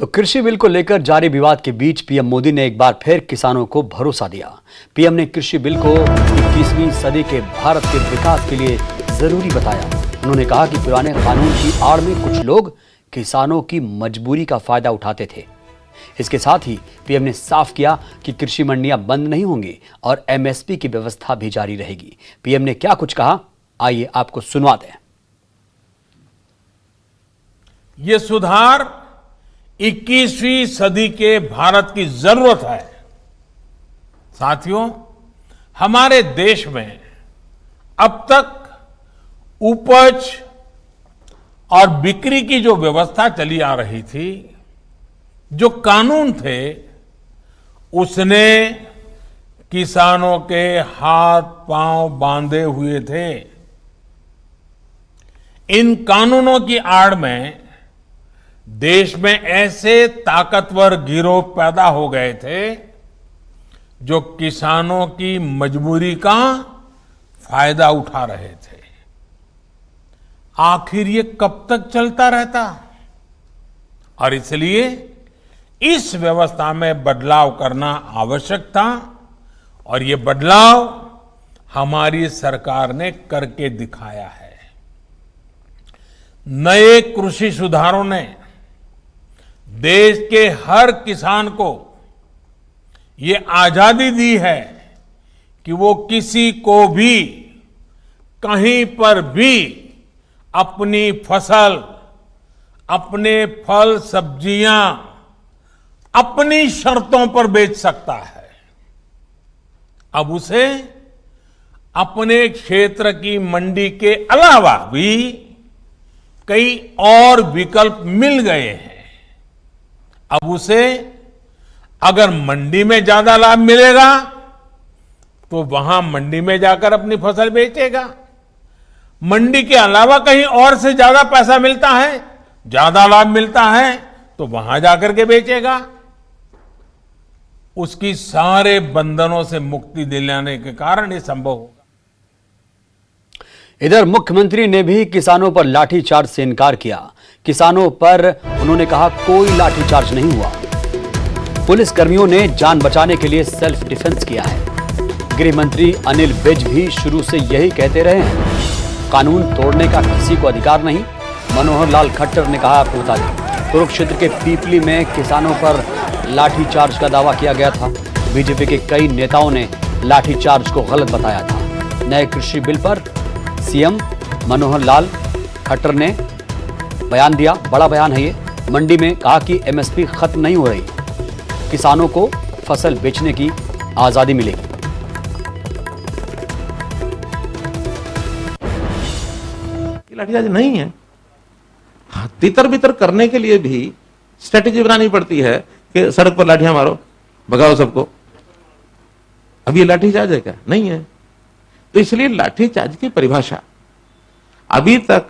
तो कृषि बिल को लेकर जारी विवाद के बीच पीएम मोदी ने एक बार फिर किसानों को भरोसा दिया। पीएम ने कृषि बिल को 21वीं सदी के भारत के विकास के लिए जरूरी बताया। उन्होंने कहा कि पुराने कानून की आड़ में कुछ लोग किसानों की मजबूरी का फायदा उठाते थे। इसके साथ ही पीएम ने साफ किया कि कृषि मंडियां बंद नहीं होंगी और एमएसपी की व्यवस्था भी जारी रहेगी। पीएम ने क्या कुछ कहा, आइए आपको सुनवाते हैं। ये सुधार 21वीं सदी के भारत की जरूरत है। साथियों, हमारे देश में अब तक उपज और बिक्री की जो व्यवस्था चली आ रही थी, जो कानून थे, उसने किसानों के हाथ पांव बांधे हुए थे। इन कानूनों की आड़ में देश में ऐसे ताकतवर गिरोह पैदा हो गए थे जो किसानों की मजबूरी का फायदा उठा रहे थे। आखिर ये कब तक चलता रहता? और इसलिए इस व्यवस्था में बदलाव करना आवश्यक था और ये बदलाव हमारी सरकार ने करके दिखाया है। नए कृषि सुधारों ने देश के हर किसान को ये आजादी दी है कि वो किसी को भी कहीं पर भी अपनी फसल, अपने फल सब्जियां अपनी शर्तों पर बेच सकता है। अब उसे अपने क्षेत्र की मंडी के अलावा भी कई और विकल्प मिल गए हैं। अब उसे अगर मंडी में ज्यादा लाभ मिलेगा तो वहां मंडी में जाकर अपनी फसल बेचेगा। मंडी के अलावा कहीं और से ज्यादा पैसा मिलता है, ज्यादा लाभ मिलता है, तो वहां जाकर के बेचेगा। उसकी सारे बंधनों से मुक्ति दिलाने के कारण ये संभव होगा। इधर मुख्यमंत्री ने भी किसानों पर लाठीचार्ज से इनकार किया। किसानों पर उन्होंने कहा कोई लाठीचार्ज नहीं हुआ। पुलिस कर्मियों ने जान बचाने के लिए सेल्फ डिफेंस किया है। गृह मंत्री अनिल विज भी शुरू से यही कहते रहे हैं, कानून तोड़ने का किसी को अधिकार नहीं। मनोहर लाल खट्टर ने कहा, आपको बता दें, कुरुक्षेत्र के पीपली में किसानों पर लाठीचार्ज का दावा किया गया था। बीजेपी के कई नेताओं ने लाठीचार्ज को गलत बताया था। नए कृषि बिल पर सीएम मनोहर लाल खट्टर ने बयान दिया, बड़ा बयान है ये। मंडी में कहा कि एमएसपी खत्म नहीं हो रही, किसानों को फसल बेचने की आजादी मिलेगी। लाठीचार्ज नहीं है। तितर बितर करने के लिए भी स्ट्रेटेजी बनानी पड़ती है कि सड़क पर लाठियां मारो, भगाओ सबको। अब ये लाठीचार्ज है क्या? नहीं है। तो इसलिए लाठीचार्ज की परिभाषा अभी तक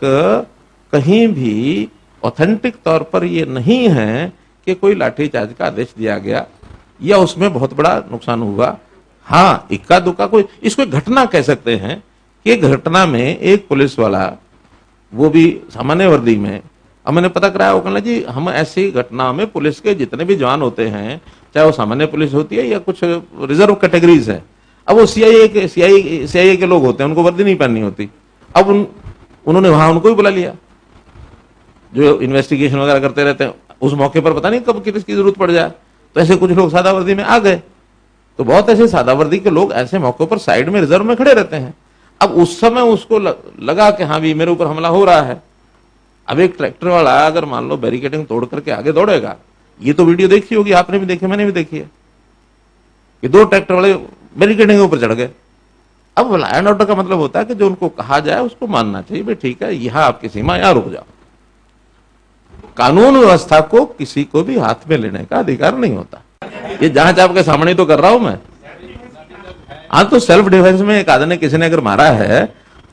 कहीं भी ऑथेंटिक तौर पर ये नहीं है कि कोई लाठीचार्ज का आदेश दिया गया या उसमें बहुत बड़ा नुकसान हुआ। हाँ, इक्का दुक्का कोई इसको घटना कह सकते हैं कि घटना में एक पुलिस वाला, वो भी सामान्य वर्दी में, अब मैंने पता कराया, वो कहना जी हम ऐसी घटना में पुलिस के जितने भी जवान होते हैं, चाहे वो सामान्य पुलिस होती है या कुछ रिजर्व कैटेगरीज है, अब वो सीआईए के लोग होते हैं, उनको वर्दी नहीं पहननी होती। अब उन्होंने वहां उनको भी बुला लिया जो इन्वेस्टिगेशन वगैरह करते रहते हैं। उस मौके पर पता नहीं कब किसकी जरूरत पड़ जाए, तो ऐसे कुछ लोग सादा वर्दी में आ गए। तो बहुत ऐसे सादा वर्दी के लोग ऐसे मौके पर साइड में रिजर्व में खड़े रहते हैं। अब उस समय उसको लगा कि हाँ भी मेरे ऊपर हमला हो रहा है। अब एक ट्रैक्टर वाला अगर मान लो बैरिकेडिंग तोड़ करके आगे दौड़ेगा, ये तो वीडियो देखी होगी, आपने भी देखी, मैंने भी देखी है, कि दो ट्रैक्टर वाले बैरिकेडिंग के ऊपर चढ़ गए। अब लॉ एंड ऑर्डर का मतलब होता है कि जो उनको कहा जाए उसको मानना चाहिए, भाई ठीक है, यहां आपकी सीमा, यहां रुक जाओ। कानून व्यवस्था को किसी को भी हाथ में लेने का अधिकार नहीं होता। ये जांच आपके सामने तो कर रहा हूं मैं। हाँ, तो सेल्फ डिफेंस में एक आदमी ने किसी ने अगर मारा है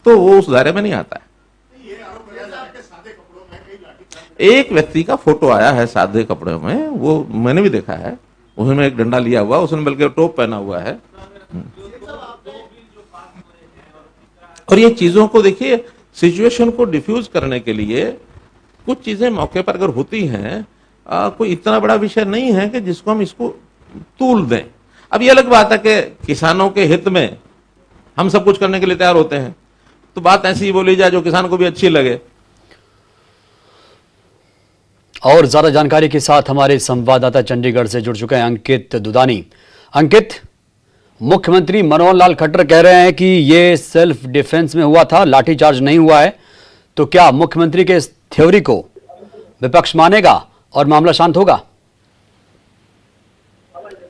तो वो उस दायरे में नहीं आता है। एक व्यक्ति का फोटो आया है सादे कपड़ों में, वो मैंने भी देखा है, उसमें एक डंडा लिया हुआ, उसने बल्कि टोप पहना हुआ है। और ये चीजों को देखिए, सिचुएशन को डिफ्यूज करने के लिए कुछ चीजें मौके पर अगर होती हैं कोई इतना बड़ा विषय नहीं है कि जिसको हम इसको तूल दें। अब ये अलग बात है कि किसानों के हित में हम सब कुछ करने के लिए तैयार होते हैं, तो बात ऐसी ही बोली जाए जो किसान को भी अच्छी लगे। और ज्यादा जानकारी के साथ हमारे संवाददाता चंडीगढ़ से जुड़ चुके हैं अंकित दुदानी। अंकित, मुख्यमंत्री मनोहर लाल खट्टर कह रहे हैं कि ये सेल्फ डिफेंस में हुआ था, लाठीचार्ज नहीं हुआ है, तो क्या मुख्यमंत्री के इस थ्योरी को विपक्ष मानेगा और मामला शांत होगा?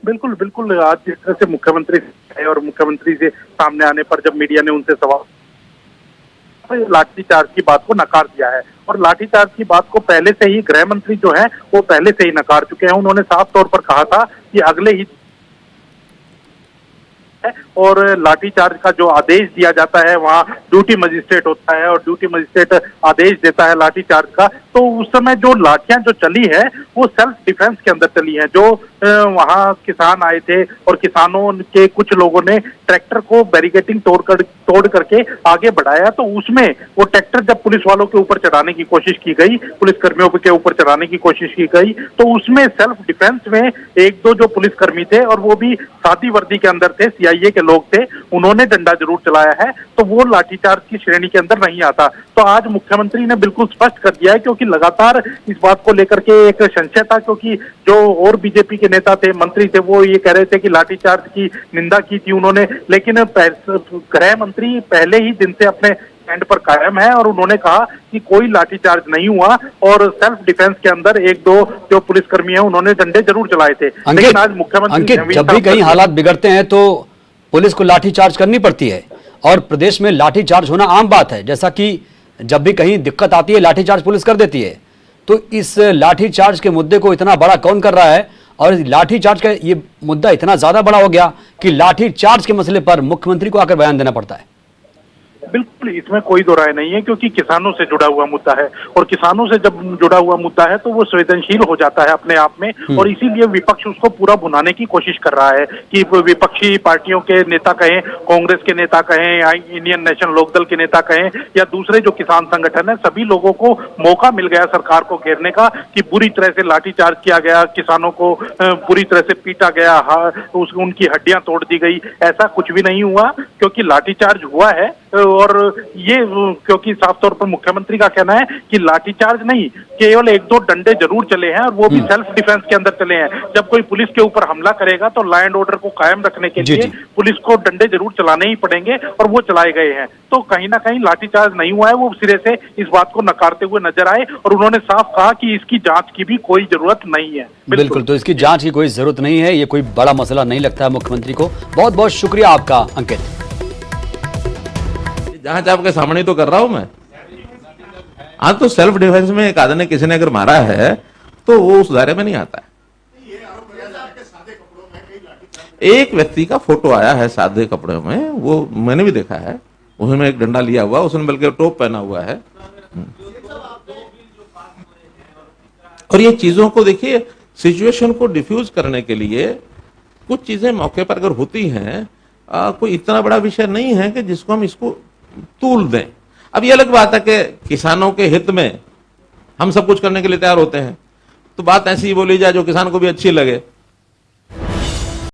बिल्कुल बिल्कुल, आज जिस तरह से मुख्यमंत्री और मुख्यमंत्री से सामने आने पर जब मीडिया ने उनसे सवाल लाठीचार्ज की बात को नकार दिया है, और लाठीचार्ज की बात को पहले से ही गृह मंत्री जो है वो पहले से ही नकार चुके हैं। उन्होंने साफ तौर पर कहा था कि अगले ही और लाठीचार्ज का जो आदेश दिया जाता है वहाँ ड्यूटी मजिस्ट्रेट होता है और ड्यूटी मजिस्ट्रेट आदेश देता है लाठीचार्ज का। तो उस समय जो लाठियां जो चली है वो सेल्फ डिफेंस के अंदर चली हैं। जो वहाँ किसान आए थे और किसानों के कुछ लोगों ने ट्रैक्टर को बैरिकेडिंग तोड़ करके आगे बढ़ाया, तो उसमें वो ट्रैक्टर जब पुलिस वालों के ऊपर चढ़ाने की कोशिश की गई, पुलिस कर्मियों के ऊपर चढ़ाने की कोशिश की गई, तो उसमें सेल्फ डिफेंस में एक दो जो पुलिसकर्मी थे और वो भी सादी वर्दी के अंदर थे, सीआईए के लोग थे, उन्होंने डंडा जरूर चलाया है, तो वो लाठीचार्ज की श्रेणी के अंदर नहीं आता। तो आज मुख्यमंत्री ने बिल्कुल स्पष्ट कर दिया है, क्योंकि लगातार इस बात को लेकर के एक संशय था, क्योंकि जो और बीजेपी के नेता थे, मंत्री थे, वो ये कह रहे थे कि लाठीचार्ज की निंदा की थी उन्होंने, लेकिन गृह मंत्री पहले ही दिन से अपने स्टैंड पर कायम है और उन्होंने कहा कि कोई लाठीचार्ज नहीं हुआ और सेल्फ डिफेंस के अंदर एक दो जो पुलिसकर्मी हैं उन्होंने डंडे जरूर चलाए थे। लेकिन आज मुख्यमंत्री जब भी कहीं हालात बिगड़ते हैं तो पुलिस को लाठीचार्ज करनी पड़ती है, और प्रदेश में लाठीचार्ज होना आम बात है। जैसा कि जब भी कहीं दिक्कत आती है लाठीचार्ज पुलिस कर देती है, तो इस लाठीचार्ज के मुद्दे को इतना बड़ा कौन कर रहा है? और लाठीचार्ज का ये मुद्दा इतना ज्यादा बड़ा हो गया कि लाठीचार्ज के मसले पर मुख्यमंत्री को आकर बयान देना पड़ता है। बिल्कुल, इसमें कोई दो राय नहीं है, क्योंकि किसानों से जुड़ा हुआ मुद्दा है और किसानों से जब जुड़ा हुआ मुद्दा है तो वो संवेदनशील हो जाता है अपने आप में, और इसीलिए विपक्ष उसको पूरा भुनाने की कोशिश कर रहा है कि विपक्षी पार्टियों के नेता कहें, कांग्रेस के नेता कहें, इंडियन नेशनल लोकदल के नेता कहें या दूसरे जो किसान संगठन है, सभी लोगों को मौका मिल गया सरकार को घेरने का कि बुरी तरह से लाठीचार्ज किया गया, किसानों को बुरी तरह से पीटा गया, उनकी हड्डियां तोड़ दी गई। ऐसा कुछ भी नहीं हुआ, क्योंकि लाठीचार्ज हुआ है। और ये क्योंकि साफ तौर पर मुख्यमंत्री का कहना है कि लाठीचार्ज नहीं, केवल एक दो डंडे जरूर चले हैं और वो भी सेल्फ डिफेंस के अंदर चले हैं। जब कोई पुलिस के ऊपर हमला करेगा तो लॉ एंड ऑर्डर को कायम रखने के लिए पुलिस को डंडे जरूर चलाने ही पड़ेंगे, और वो चलाए गए हैं। तो कहीं ना कहीं लाठीचार्ज नहीं हुआ है, वो सिरे से इस बात को नकारते हुए नजर आए, और उन्होंने साफ कहा कि इसकी जांच की भी कोई जरूरत नहीं है। बिल्कुल, तो इसकी जांच की कोई जरूरत नहीं है, ये कोई बड़ा मसला नहीं लगता है मुख्यमंत्री को। बहुत बहुत शुक्रिया आपका अंकित। जांच आपके सामने तो कर रहा हूं मैं। आज तो सेल्फ डिफेंस में एक आदमी ने किसी ने अगर मारा है तो वो उस दायरे में नहीं आता है। एक व्यक्ति का फोटो आया है सादे कपड़े में, वो मैंने भी देखा है, उसने एक डंडा लिया हुआ, उसने बल्कि टोप पहना हुआ है। और ये चीजों को देखिए, सिचुएशन को डिफ्यूज करने के लिए कुछ चीजें मौके पर अगर होती हैं, कोई इतना बड़ा विषय नहीं है कि जिसको हम इसको तूल दें। अब ये अलग बात है कि किसानों के हित में हम सब कुछ करने के लिए तैयार होते हैं, तो बात ऐसी ही बोली जाए जो किसान को भी अच्छी लगे।